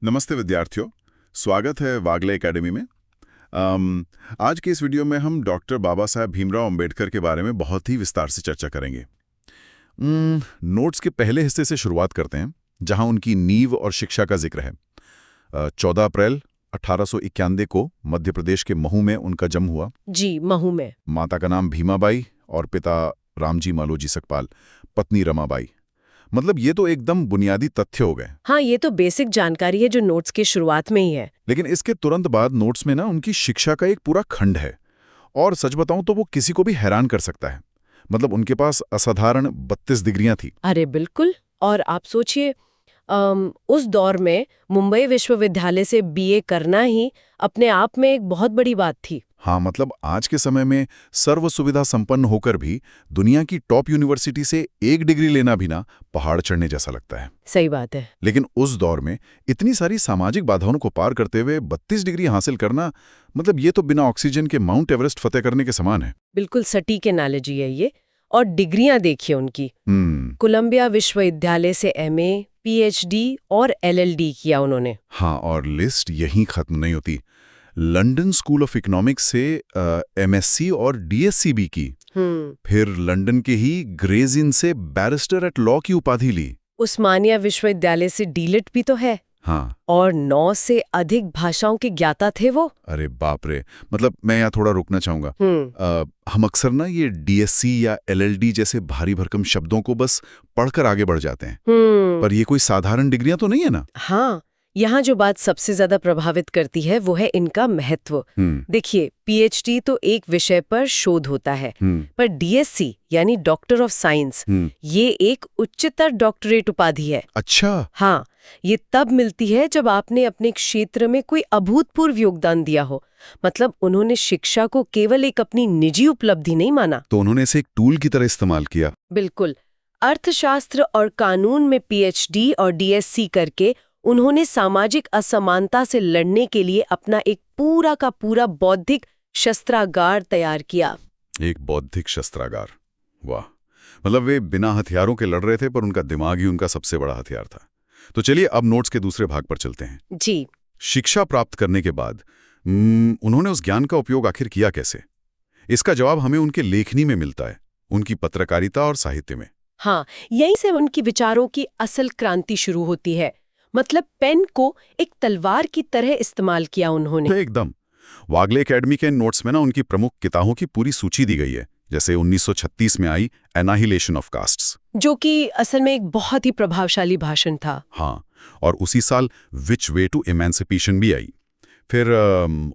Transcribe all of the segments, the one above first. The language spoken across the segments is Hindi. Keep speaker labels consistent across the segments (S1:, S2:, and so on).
S1: नमस्ते विद्यार्थियों, स्वागत है वागले एकेडमी में। आज के इस वीडियो में हम डॉक्टर बाबा साहेब भीमराव अंबेडकर के बारे में बहुत ही विस्तार से चर्चा करेंगे। नोट्स के पहले हिस्से से शुरुआत करते हैं, जहां उनकी नींव और शिक्षा का जिक्र है। 14 अप्रैल 1891 को मध्य प्रदेश के महू में उनका जन्म हुआ।
S2: जी, महू में।
S1: माता का नाम भीमाबाई और पिता रामजी मालोजी सकपाल, पत्नी रमाबाई। मतलब ये तो एकदम बुनियादी तथ्य हो गए।
S2: हाँ, ये तो बेसिक जानकारी है जो नोट्स के शुरुआत में ही है।
S1: लेकिन इसके तुरंत बाद नोट्स में ना उनकी शिक्षा का एक पूरा खंड है, और सच बताऊं तो वो किसी को भी हैरान कर सकता है। मतलब उनके पास असाधारण 32 डिग्रियां थी।
S2: अरे बिल्कुल। और आप सोचिए, उस दौर में मुंबई विश्वविद्यालय से बीए करना ही अपने आप में एक बहुत बड़ी बात थी।
S1: हाँ, मतलब आज के समय में सर्व सुविधा संपन्न होकर भी दुनिया की टॉप यूनिवर्सिटी से एक डिग्री लेना भी ना पहाड़ चढ़ने जैसा लगता है।
S2: सही बात है।
S1: लेकिन उस दौर में इतनी सारी सामाजिक बाधाओं को पार करते हुए 32 डिग्री हासिल करना, मतलब ये तो बिना ऑक्सीजन के माउंट एवरेस्ट फतेह करने के समान है।
S2: बिल्कुल सटीक एनालॉजी है ये। और डिग्रियां देखिए उनकी। कोलंबिया विश्वविद्यालय से एमए, पीएचडी और एलएलडी किया उन्होंने।
S1: हाँ, और लिस्ट यहीं खत्म नहीं होती। लंदन स्कूल ऑफ इकोनॉमिक्स से एमएससी और डीएससी भी की। फिर लंदन के ही ग्रेज इन से बैरिस्टर एट लॉ की उपाधि ली।
S2: उस्मानिया विश्वविद्यालय से डीलिट भी तो है।
S1: हाँ,
S2: और 9 से अधिक भाषाओं के ज्ञाता थे वो।
S1: अरे बाप रे। मतलब मैं यहाँ थोड़ा रुकना चाहूंगा। हम अक्सर ना ये डीएससी या एलएलडी जैसे भारी भरकम शब्दों को बस पढ़कर आगे बढ़ जाते हैं। पर ये कोई साधारण डिग्रियां तो नहीं है ना।
S2: हाँ, यहाँ जो बात सबसे ज्यादा प्रभावित करती है वो है इनका महत्व। देखिए, पीएचडी तो एक विषय पर शोध होता है, पर डीएससी यानी डॉक्टर ऑफ साइंस, ये एक उच्चतर डॉक्टरेट उपाधि है।
S1: अच्छा।
S2: हाँ, ये तब मिलती है जब आपने अपने क्षेत्र में कोई अभूतपूर्व योगदान दिया हो। मतलब उन्होंने शिक्षा को केवल एक अपनी निजी उपलब्धि नहीं माना,
S1: तो उन्होंने इसे एक टूल की तरह इस्तेमाल किया।
S2: बिल्कुल। अर्थशास्त्र और कानून में पीएचडी और डीएससी करके उन्होंने सामाजिक असमानता से लड़ने के लिए अपना एक पूरा का पूरा बौद्धिक शस्त्रागार तैयार किया।
S1: एक बौद्धिक शस्त्रागार, वाह। मतलब वे बिना हथियारों के लड़ रहे थे, पर उनका दिमाग ही उनका सबसे बड़ा हथियार था। तो चलिए अब नोट्स के दूसरे भाग पर चलते हैं।
S2: जी।
S1: शिक्षा प्राप्त करने के बाद उन्होंने उस ज्ञान का उपयोग आखिर किया कैसे? इसका जवाब हमें उनके लेखनी में मिलता है, उनकी पत्रकारिता और साहित्य में।
S2: हाँ, यहीं से उनकी विचारों की असल क्रांति शुरू होती है। मतलब पेन को एक तलवार की तरह इस्तेमाल किया उन्होंने।
S1: एकदम। वागले एकेडमी के नोट्स में ना उनकी प्रमुख किताबों की पूरी सूची दी गई है, जैसे 1936 में आई एनाहिलेशन ऑफ कास्ट्स,
S2: जो कि असल में एक बहुत ही प्रभावशाली भाषण था।
S1: हाँ, और उसी साल विच वे टू इमेंसिपेशन भी आई। फिर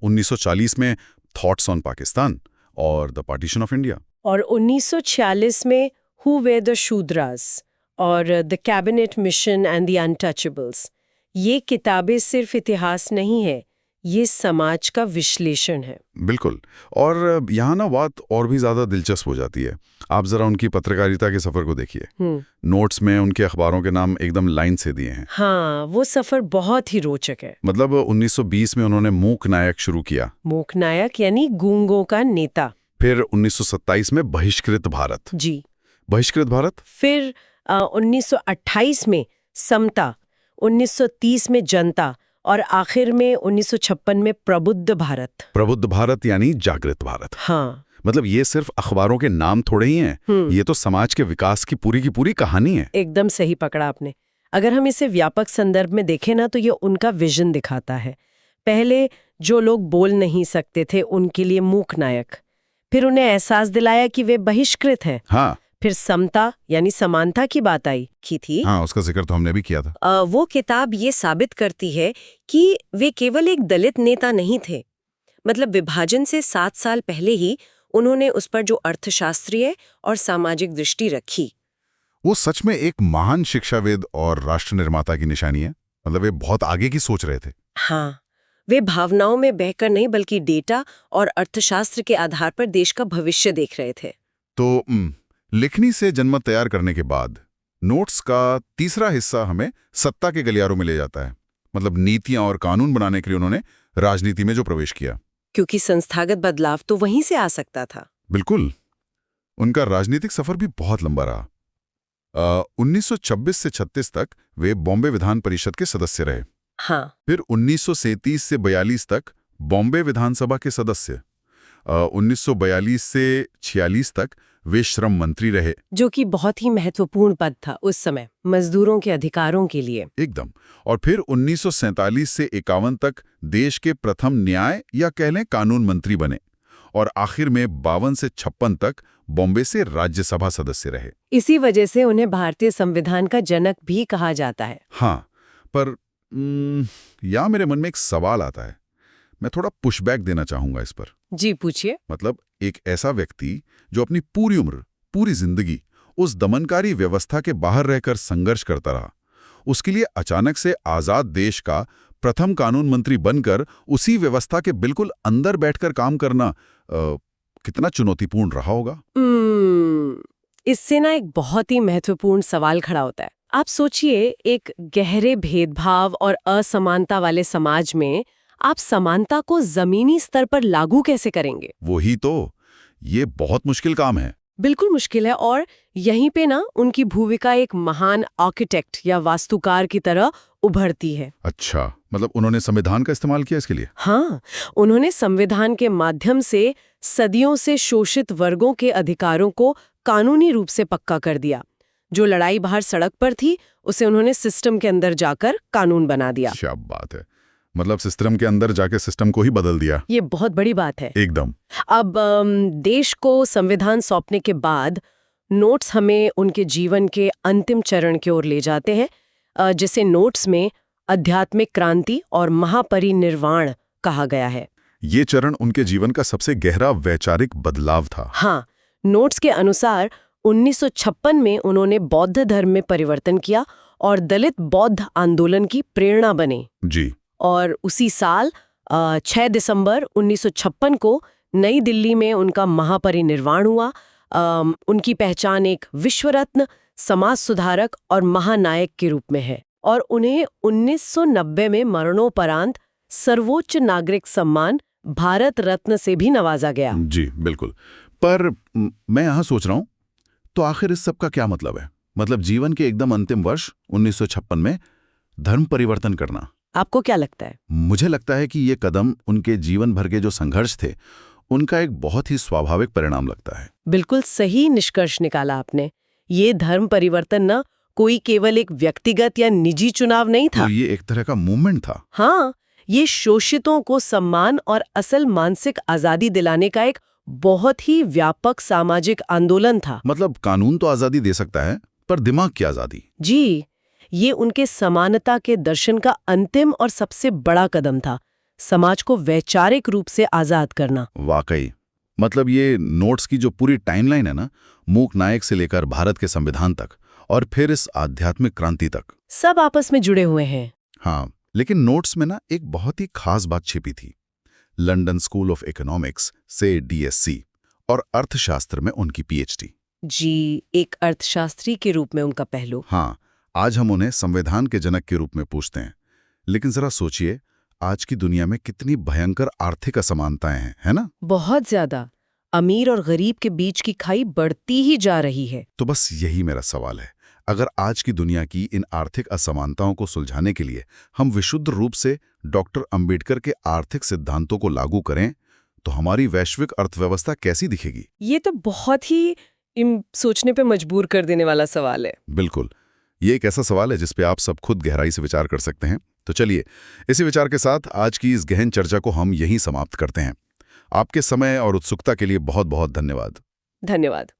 S1: 1940 में थॉट्स ऑन पाकिस्तान और द पार्टीशन ऑफ इंडिया।
S2: और 1946 में हु वे द शूद्रास और the cabinet mission and the untouchables. ये किताबें सिर्फ इतिहास नहीं है, ये समाज का विश्लेषण है।
S1: बिल्कुल। और यहाँ ना बात और भी ज्यादा दिलचस्प हो जाती है। आप जरा उनकी पत्रकारिता के सफर को देखिए। नोट्स में उनके अखबारों के नाम एकदम लाइन से दिए हैं।
S2: हाँ, वो सफर बहुत ही रोचक है।
S1: मतलब 1920 में उन्होंने मूक नायक शुरू किया।
S2: मूक नायक यानी गूंगों का नेता।
S1: फिर 1927 में बहिष्कृत भारत।
S2: जी,
S1: बहिष्कृत भारत।
S2: फिर 1928 में समता, 1930 में जनता और आखिर में 1956 में प्रबुद्ध भारत।
S1: प्रबुद्ध भारत यानी जागृत भारत।
S2: हाँ,
S1: मतलब ये सिर्फ अखबारों के नाम थोड़े ही हैं, ये तो समाज के विकास की पूरी कहानी है।
S2: एकदम सही पकड़ा आपने। अगर हम इसे व्यापक संदर्भ में देखें ना, तो ये उनका विजन दिखाता है। पहले जो लोग बोल नहीं सकते थे उनके लिए मूक नायक, फिर उन्हें एहसास दिलाया कि वे बहिष्कृत हैं।
S1: हाँ।
S2: फिर समता यानी समानता की बात आई की थी।
S1: हाँ, उसका जिक्र तो हमने भी किया था।
S2: वो किताब ये साबित करती है कि वे केवल एक दलित नेता नहीं थे। मतलब विभाजन से 7 साल पहले ही उन्होंने उस पर जो अर्थशास्त्रीय और सामाजिक दृष्टि रखी,
S1: वो सच में एक महान शिक्षाविद और राष्ट्र निर्माता की निशानी है। मतलब वे बहुत आगे की सोच रहे थे।
S2: हाँ, वे भावनाओं में बहकर नहीं बल्कि डेटा और अर्थशास्त्र के आधार पर देश का भविष्य देख रहे थे।
S1: तो लिखनी से जनमत तैयार करने के बाद नोट्स का तीसरा हिस्सा हमें सत्ता के गलियारों में ले जाता है। मतलब नीतियां और कानून बनाने के लिए उन्होंने राजनीति में जो प्रवेश किया,
S2: क्योंकि संस्थागत बदलाव तो वहीं से आ सकता था।
S1: बिल्कुल। उनका राजनीतिक सफर भी बहुत लंबा रहा। 1926 से 36 तक वे बॉम्बे विधान परिषद के सदस्य रहे।
S2: हाँ।
S1: फिर 1937 से 42 तक बॉम्बे विधानसभा के सदस्य। 1942 से 46 तक वे श्रम मंत्री रहे।
S2: जो कि बहुत ही महत्वपूर्ण पद था उस समय मजदूरों के अधिकारों के लिए।
S1: एकदम। और फिर 1947 से 51 तक देश के प्रथम न्याय या कह लें कानून मंत्री बने। और आखिर में 52 से 56 तक बॉम्बे से राज्यसभा सदस्य रहे।
S2: इसी वजह से उन्हें भारतीय संविधान का जनक भी कहा जाता है।
S1: हाँ, पर यहाँ मेरे मन में एक सवाल आता है। मैं थोड़ा पुशबैक देना चाहूंगा इस पर।
S2: जी पूछिए।
S1: मतलब एक ऐसा व्यक्ति जो अपनी पूरी उम्र, पूरी जिंदगी उस दमनकारी व्यवस्था के बाहर रहकर संघर्ष करता रहा, उसके लिए अचानक से आजाद देश का प्रथम कानून मंत्री बनकर उसी व्यवस्था के बिल्कुल अंदर बैठकर काम करना कितना चुनौतीपूर्ण रहा होगा।
S2: इससे ना एक बहुत ही महत्वपूर्ण सवाल खड़ा होता है। आप सोचिए, एक गहरे भेदभाव और असमानता वाले समाज में आप समानता को जमीनी स्तर पर लागू कैसे करेंगे?
S1: वही तो, ये बहुत मुश्किल काम है।
S2: बिल्कुल मुश्किल है। और यहीं पे ना उनकी भूमिका एक महान आर्किटेक्ट या वास्तुकार की तरह उभरती है।
S1: अच्छा, मतलब उन्होंने संविधान का इस्तेमाल किया इसके लिए?
S2: हाँ, उन्होंने संविधान के माध्यम से सदियों से शोषित वर्गों के अधिकारों को कानूनी रूप से पक्का कर दिया। जो लड़ाई बाहर सड़क पर थी, उसे उन्होंने सिस्टम के अंदर जाकर कानून बना दिया।
S1: क्या बात है, मतलब सिस्टम के अंदर जाके सिस्टम को ही बदल दिया।
S2: ये बहुत बड़ी बात है।
S1: एकदम।
S2: अब देश को संविधान सौंपने के बाद नोट्स हमें उनके जीवन के अंतिम चरण की ओर ले जाते हैं, जिसे नोट्स में आध्यात्मिक क्रांति और महापरिनिर्वाण कहा गया है।
S1: ये चरण उनके जीवन का सबसे गहरा वैचारिक बदलाव था।
S2: हाँ, नोट्स के अनुसार 1956 में उन्होंने बौद्ध धर्म में परिवर्तन किया और दलित बौद्ध आंदोलन की प्रेरणा बने।
S1: जी।
S2: और उसी साल 6 दिसंबर 1956 को नई दिल्ली में उनका महापरिनिर्वाण हुआ। उनकी पहचान एक विश्वरत्न, समाज सुधारक और महानायक के रूप में है और उन्हें 1990 में मरणोपरांत सर्वोच्च नागरिक सम्मान भारत रत्न से भी नवाजा गया।
S1: जी बिल्कुल। पर मैं यहाँ सोच रहा हूँ, तो आखिर इस सब का क्या मतलब है? मतलब जीवन के एकदम अंतिम वर्ष 1956 में धर्म परिवर्तन करना।
S2: आपको क्या लगता है?
S1: मुझे लगता है कि ये कदम उनके जीवन भर के जो संघर्ष थे, उनका एक बहुत ही स्वाभाविक परिणाम लगता है।
S2: बिल्कुल सही निष्कर्ष निकाला आपने। ये धर्म परिवर्तन न कोई केवल एक व्यक्तिगत या निजी चुनाव नहीं था।
S1: तो ये एक तरह का मूवमेंट था।
S2: हाँ, ये शोषितों को सम्मान और असल मानसिक आजादी दिलाने का एक बहुत ही व्यापक सामाजिक आंदोलन था।
S1: मतलब कानून तो आजादी दे सकता है, पर दिमाग की आजादी।
S2: जी, ये उनके समानता के दर्शन का अंतिम और सबसे बड़ा कदम था, समाज को वैचारिक रूप से आजाद करना।
S1: वाकई, मतलब ये नोट्स की जो पूरी टाइमलाइन है ना, मूक नायक से लेकर भारत के संविधान तक और फिर इस आध्यात्मिक क्रांति तक,
S2: सब आपस में जुड़े हुए हैं।
S1: हाँ, लेकिन नोट्स में ना एक बहुत ही खास बात छिपी थी। लंदन स्कूल ऑफ इकोनॉमिक्स से डीएससी और अर्थशास्त्र में उनकी पीएचडी।
S2: जी, एक अर्थशास्त्री के रूप में उनका पहलू।
S1: हाँ, आज हम उन्हें संविधान के जनक के रूप में पूछते हैं, लेकिन जरा सोचिए, आज की दुनिया में कितनी भयंकर आर्थिक असमानताएं हैं, है ना?
S2: बहुत ज्यादा। अमीर और गरीब के बीच की खाई बढ़ती ही जा रही है।
S1: तो बस यही मेरा सवाल है। अगर आज की दुनिया की इन आर्थिक असमानताओं को सुलझाने के लिए हम विशुद्ध रूप से डॉक्टर अंबेडकर के आर्थिक सिद्धांतों को लागू करें, तो हमारी वैश्विक अर्थव्यवस्था कैसी दिखेगी?
S2: ये तो बहुत ही सोचने पे मजबूर कर देने वाला सवाल है।
S1: बिल्कुल, ये एक ऐसा सवाल है जिस पे आप सब खुद गहराई से विचार कर सकते हैं। तो चलिए, इसी विचार के साथ आज की इस गहन चर्चा को हम यहीं समाप्त करते हैं। आपके समय और उत्सुकता के लिए बहुत बहुत धन्यवाद।
S2: धन्यवाद।